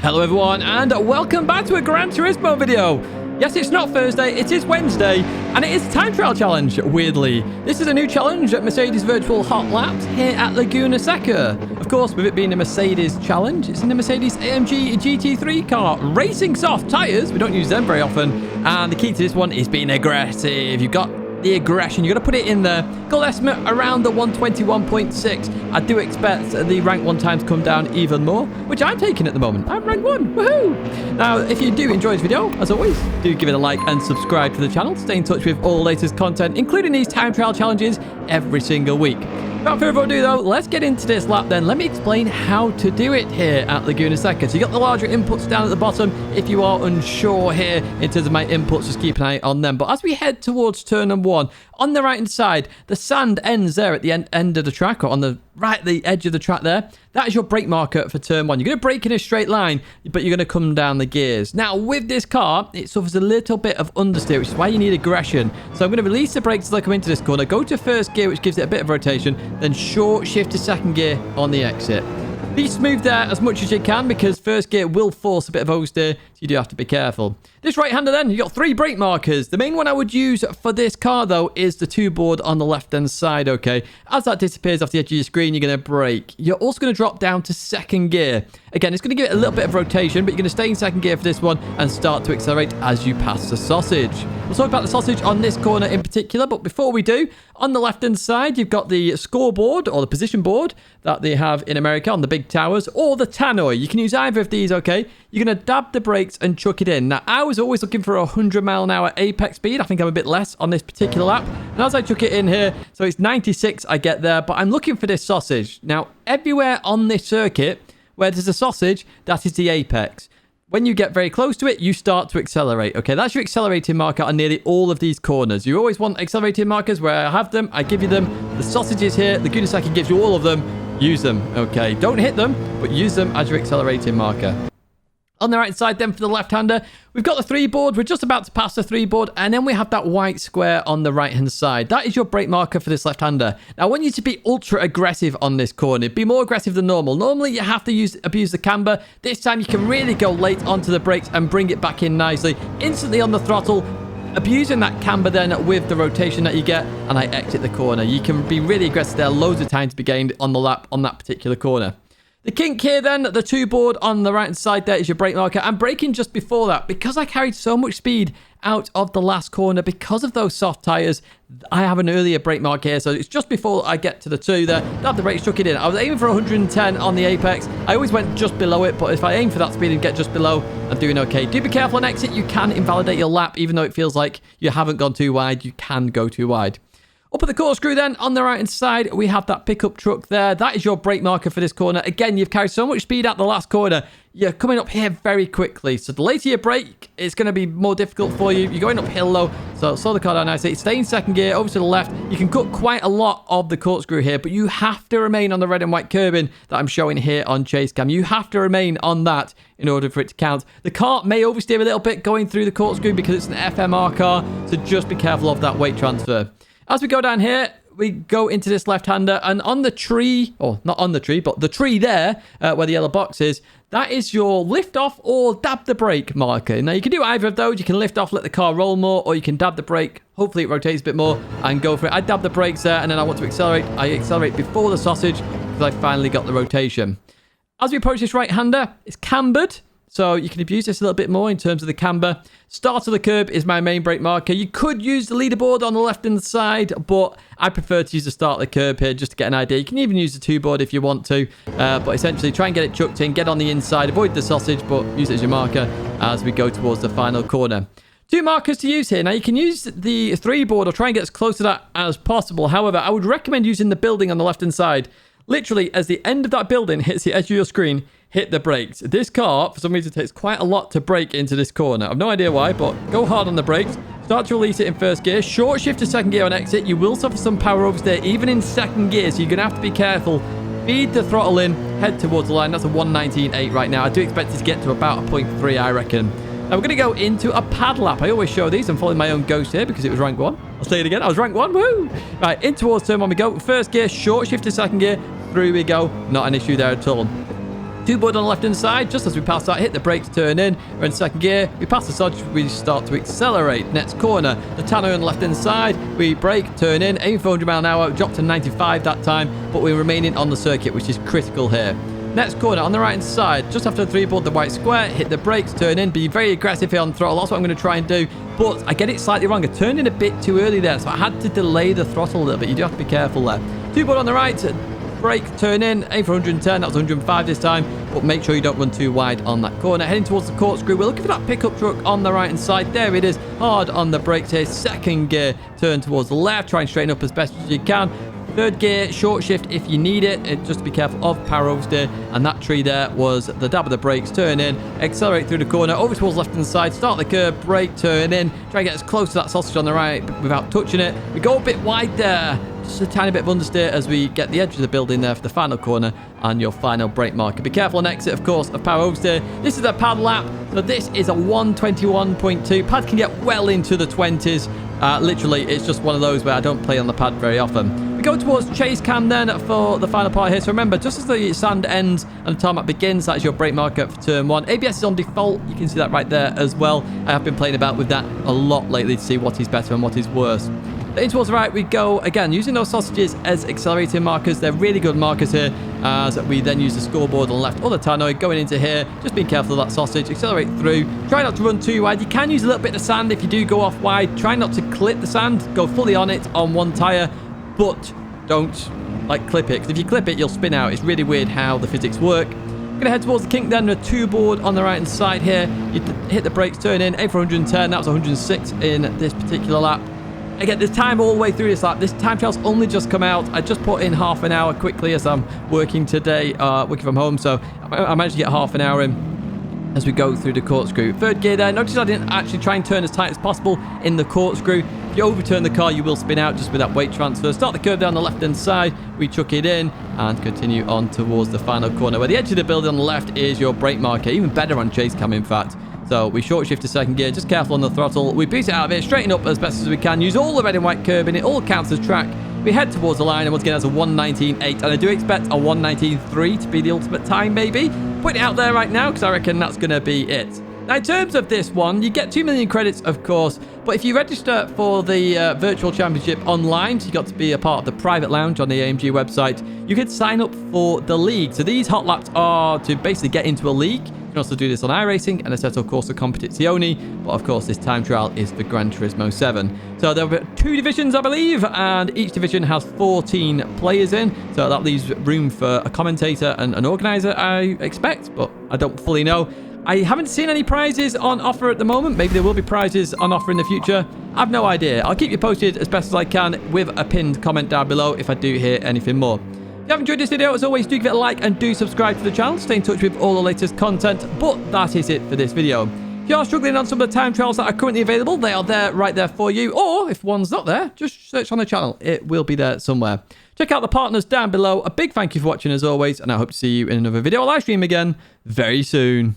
Hello everyone, and welcome back to a Gran Turismo video. Yes, it's not Thursday, it is Wednesday, and it is Timetrial Challenge, weirdly. This is a new challenge at Mercedes Virtual Hot Laps here at Laguna Seca. Of course, with it being a Mercedes challenge, it's in the Mercedes-AMG GT3 car, racing soft tyres. We don't use them very often, and the key to this one is being aggressive. You've got the aggression, you've got to put it in there. Goal estimate around the 121.6. I do expect the rank 1 time to come down even more, which I'm taking at the moment. I'm rank 1. Woohoo! Now, if you do enjoy this video, as always, do give it a like and subscribe to the channel to stay in touch with all the latest content, including these time trial challenges every single week. Without further ado though, let's get into this lap then. Let me explain how to do it here at Laguna Seca. So you got the larger inputs down at the bottom. If you are unsure here in terms of my inputs, just keep an eye on them. But as we head towards turn number 1, on the right hand side, the sand ends there at the end of the track, or on the right, the edge of the track there. That is your brake marker for turn 1. You're going to brake in a straight line, but you're going to come down the gears. Now, with this car, it suffers a little bit of understeer, which is why you need aggression. So I'm going to release the brakes as I come into this corner, go to first gear, which gives it a bit of rotation, then short shift to second gear on the exit. Be smooth there as much as you can, because first gear will force a bit of oversteer, so you do have to be careful. This right-hander then, you've got 3 brake markers. The main one I would use for this car, though, is the 2 board on the left-hand side, okay? As that disappears off the edge of your screen, you're going to brake. You're also going to drop down to second gear. Again, it's going to give it a little bit of rotation, but you're going to stay in second gear for this one and start to accelerate as you pass the sausage. We'll talk about the sausage on this corner in particular, but before we do, on the left-hand side, you've got the scoreboard, or the position board, that they have in America on the big towers, or the tannoy. You can use either of these, okay? You're going to dab the brakes and chuck it in. Now, I was always looking for a 100 mile an hour apex speed. I think I'm a bit less on this particular lap. And as I chuck it in here, so it's 96, I get there, but I'm looking for this sausage. Now, everywhere on this circuit where there's a sausage, that is the apex. When you get very close to it, you start to accelerate, okay? That's your accelerating marker on nearly all of these corners. You always want accelerating markers. Where I have them, I give you them. The sausages here, the Laguna Seca gives you all of them. Use them, okay? Don't hit them, but use them as your accelerating marker. On the right side then for the left-hander, we've got the 3 board. We're just about to pass the 3 board, and then we have that white square on the right-hand side. That is your brake marker for this left-hander. Now, I want you to be ultra aggressive on this corner. Be more aggressive than normal. Normally, you have to abuse the camber. This time, you can really go late onto the brakes and bring it back in nicely. Instantly on the throttle, abusing that camber then with the rotation that you get, and I exit the corner. You can be really aggressive there. Loads of time to be gained on the lap on that particular corner. The kink here then, the 2 board on the right hand side there is your brake marker. I'm braking just before that because I carried so much speed out of the last corner because of those soft tyres. I have an earlier brake mark here, so it's just before I get to the 2 there. Dab the brakes, chuck it in. I was aiming for 110 on the apex. I always went just below it, but if I aim for that speed and get just below, I'm doing okay. Do be careful on exit. You can invalidate your lap, even though it feels like you haven't gone too wide. You can go too wide. Up at the corkscrew then, on the right-hand side, we have that pickup truck there. That is your brake marker for this corner. Again, you've carried so much speed out the last corner. You're coming up here very quickly. So the later you brake, it's going to be more difficult for you. You're going uphill low. So slow the car down nicely. Stay in second gear, over to the left. You can cut quite a lot of the corkscrew here, but you have to remain on the red and white curbing that I'm showing here on chase cam. You have to remain on that in order for it to count. The car may oversteer a little bit going through the corkscrew because it's an FMR car, so just be careful of that weight transfer. As we go down here, we go into this left-hander, and on the tree, or not on the tree, but the tree there, where the yellow box is, that is your lift off or dab the brake marker. Now, you can do either of those. You can lift off, let the car roll more, or you can dab the brake. Hopefully, it rotates a bit more and go for it. I dab the brakes there, and then I want to accelerate. I accelerate before the sausage because I finally got the rotation. As we approach this right-hander, it's cambered. So you can abuse this a little bit more in terms of the camber. Start of the curb is my main brake marker. You could use the leaderboard on the left-hand side, but I prefer to use the start of the curb here just to get an idea. You can even use the 2 board if you want to, but essentially try and get it chucked in, get on the inside, avoid the sausage, but use it as your marker as we go towards the final corner. 2 markers to use here. Now, you can use the 3 board or try and get as close to that as possible. However, I would recommend using the building on the left-hand side. Literally, as the end of that building hits the edge of your screen, hit the brakes. This car, for some reason, takes quite a lot to brake into this corner. I've no idea why, but go hard on the brakes. Start to release it in first gear. Short shift to second gear on exit. You will suffer some power oversteer, even in second gear, so you're going to have to be careful. Feed the throttle in, head towards the line. That's a 119.8 right now. I do expect it to get to about a 0.3, I reckon. Now we're going to go into a pad lap. I always show these. I'm following my own ghost here because it was rank 1. I'll say it again. I was rank 1. Woo! Right, in towards turn 1 we go. First gear, short shift to second gear. Through we go. Not an issue there at all. Two board on the left-hand side. Just as we pass that, hit the brakes, turn in. We're in second gear. We pass the Sodge. We start to accelerate. Next corner. The Tannoy on the left-hand side. We brake, turn in, aim for 100 mile an hour. Drop to 95 that time, but we're remaining on the circuit, which is critical here. Next corner on the right-hand side, just after the three board, the white square, hit the brakes, turn in, be very aggressive here on the throttle. That's what I'm going to try and do, but I get it slightly wrong. I turned in a bit too early there, so I had to delay the throttle a little bit. You do have to be careful there. Two board on the right, brake, turn in, aim for 110. That was 105 this time, but make sure you don't run too wide on that corner. Heading towards the corkscrew, we're looking for that pickup truck on the right-hand side. There it is, hard on the brakes here. Second gear, turn towards the left, try and straighten up as best as you can. Third gear, short shift if you need it. Just be careful of power oversteer. And that tree there was the dab of the brakes. Turn in, accelerate through the corner, over towards left hand side, start the curve, brake, turn in. Try and get as close to that sausage on the right without touching it. We go a bit wide there. Just a tiny bit of understeer as we get the edge of the building there for the final corner and your final brake marker. Be careful on exit, of course, of power oversteer. This is a pad lap, so this is a 121.2. Pad can get well into the 20s. Literally, it's just one of those where I don't play on the pad very often. We go towards chase cam then for the final part here. So remember, just as the sand ends and the tarmac begins, that is your brake marker for turn one. ABS is on default. You can see that right there as well. I have been playing about with that a lot lately to see what is better and what is worse. In towards the right we go, again, using those sausages as accelerating markers. They're really good markers here, as we then use the scoreboard on the left or the tannoy going into here. Just being careful of that sausage. Accelerate through. Try not to run too wide. You can use a little bit of sand if you do go off wide. Try not to clip the sand. Go fully on it on one tyre, but don't clip it, because if you clip it, you'll spin out. It's really weird how the physics work. We're going to head towards the kink then, a two board on the right hand side here. You hit the brakes, turn in, aim for 110. That was 106 in this particular lap. Again, there's time all the way through this lap. This time trial's only just come out. I just put in half an hour quickly as I'm working today, working from home. So I managed to get half an hour in as we go through the corkscrew. Third gear there. Notice I didn't actually try and turn as tight as possible in the corkscrew. If you overturn the car, you will spin out just with that weight transfer. Start the curve down the left-hand side. We chuck it in and continue on towards the final corner, where the edge of the building on the left is your brake marker. Even better on chase cam, in fact. So we short shift to second gear, just careful on the throttle. We beat it out of it, straighten up as best as we can. Use all the red and white curb in it, all counts as track. We head towards the line, and once again, that's a 1:19.8. And I do expect a 1:19.3 to be the ultimate time, maybe. Put it out there right now, because I reckon that's going to be it. Now, in terms of this one, you get 2 million credits, of course. But if you register for the Virtual Championship online, so you got to be a part of the private lounge on the AMG website, you can sign up for the league. So these hot laps are to basically get into a league. You can also do this on iRacing and Assetto Corsa Competizione, but of course this time trial is for Gran Turismo 7. So there are 2 divisions, I believe, and each division has 14 players in, so that leaves room for a commentator and an organizer, I expect, but I don't fully know. I haven't seen any prizes on offer at the moment. Maybe there will be prizes on offer in the future. I have no idea. I'll keep you posted as best as I can with a pinned comment down below if I do hear anything more. If you have enjoyed this video, as always, do give it a like and do subscribe to the channel. Stay in touch with all the latest content. But that is it for this video. If you are struggling on some of the time trials that are currently available, they are there right there for you. Or if one's not there, just search on the channel. It will be there somewhere. Check out the partners down below. A big thank you for watching as always, and I hope to see you in another video or live stream again very soon.